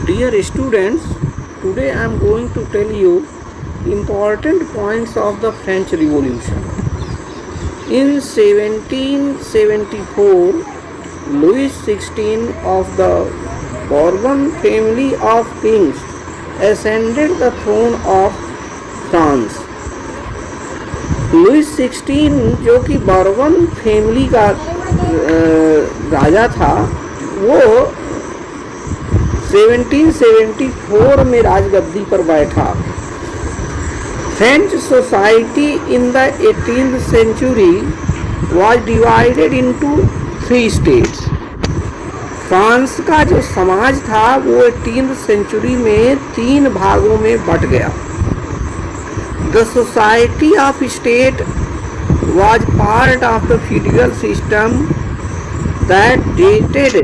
Dear students, today I am going to tell you important points of the French Revolution. In 1774, Louis XVI of the Bourbon family of kings ascended the throne of France. Louis 16 जो कि Bourbon family का राजा था, वो 1774 में राजगद्दी पर बैठा. French society in the 18th century was divided into 3 states. France का जो समाज था वो 18th century में 3 भागों में बट गया. The society of state was part of the feudal system that dated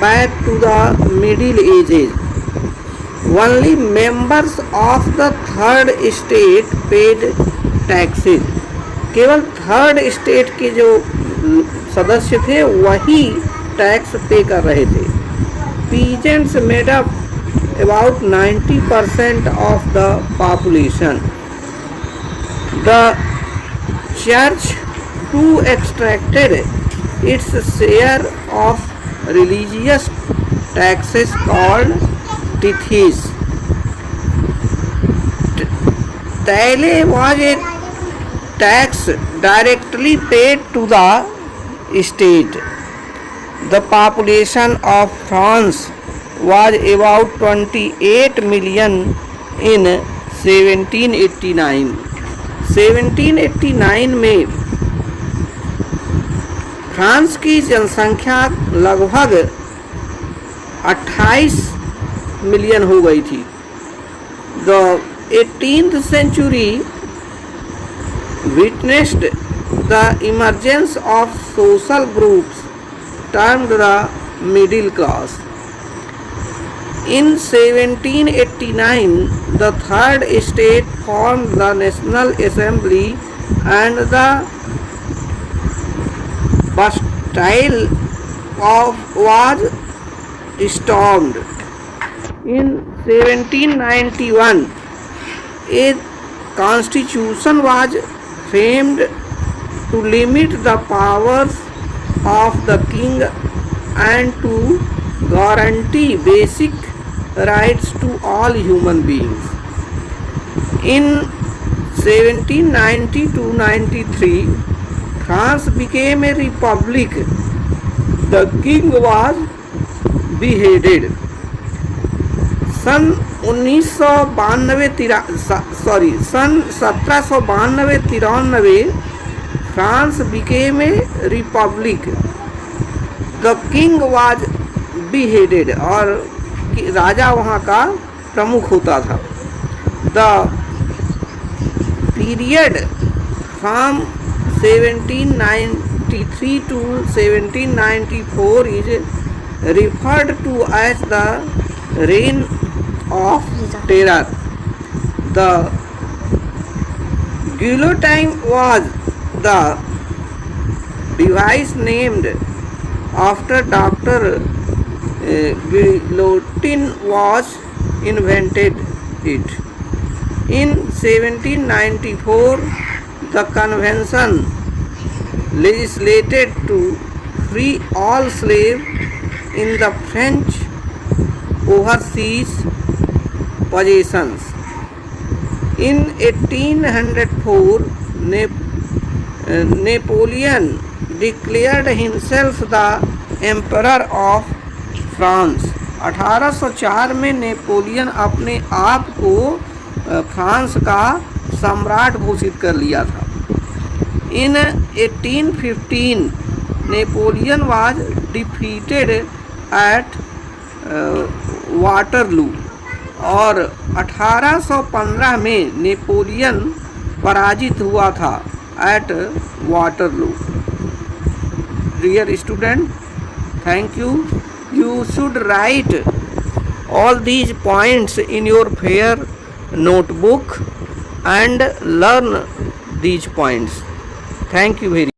back to the Middle Ages. Only members of the third state paid taxes. केवल थर्ड स्टेट के जो सदस्य थे वही टैक्स पे कर रहे थे. Peasants made up about 90% of the population. The church too extracted its share of religious taxes called tithes. Taille was a tax directly paid to the state. The population of France was about 28 million in 1789. 1789 में France की जनसंख्या लगभग 28 million हो गई थी. The 18th century witnessed the emergence of social groups termed the middle class. In 1789, the third state formed the National Assembly and the Bastille was stormed. In 1791, a constitution was framed to limit the powers of the king and to guarantee basic rights to all human beings. In 1790-93, France became a republic. The king was beheaded. Sun 1792-93 France became a republic. The king was beheaded और राजा वहाँ का प्रमुख होता था. The period from 1793 to 1794 is referred to as the reign of terror. The guillotine was the device named after Dr. Guillotine was invented it. In 1794, the convention legislated to free all slaves in the French overseas possessions. In 1804, Napoleon declared himself the Emperor of France. 1804 में Napoleon अपने आप को France का सम्राट घोषित कर लिया था. In 1815 Napoleon was defeated at Waterloo और 1815 में नेपोलियन पराजित हुआ था at Waterloo. Dear student, thank you. You should write all these points in your fair notebook and learn these points. Thank you very much.